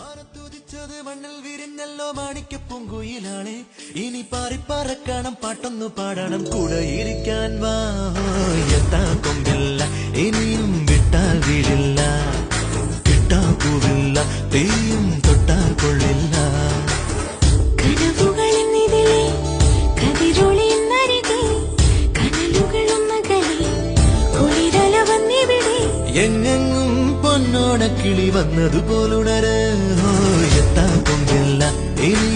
മാനത്തുദിച്ചത് മണ്ണിൽ വിരിഞ്ഞല്ലോ മാണിക്യപ്പൂങ്കുയിലാണ്. ഇനി പാറിപ്പറക്കണം, പാട്ടൊന്നു പാടണം, കൂടെ ഇരിക്കാൻ വാ. എത്താ കൊമ്പില്ല, ഇനിയും വിട്ടാൽ വീഴില്ല, കിട്ടാ പൂവില്ല, തെയ്യും തൊട്ടാൽ കൊള്ളില്ല. എങ്ങെങ്ങും പൊന്നോണക്കിളി വന്നതുപോലുണര്. എത്താ കൊമ്പില്ല, ഇനി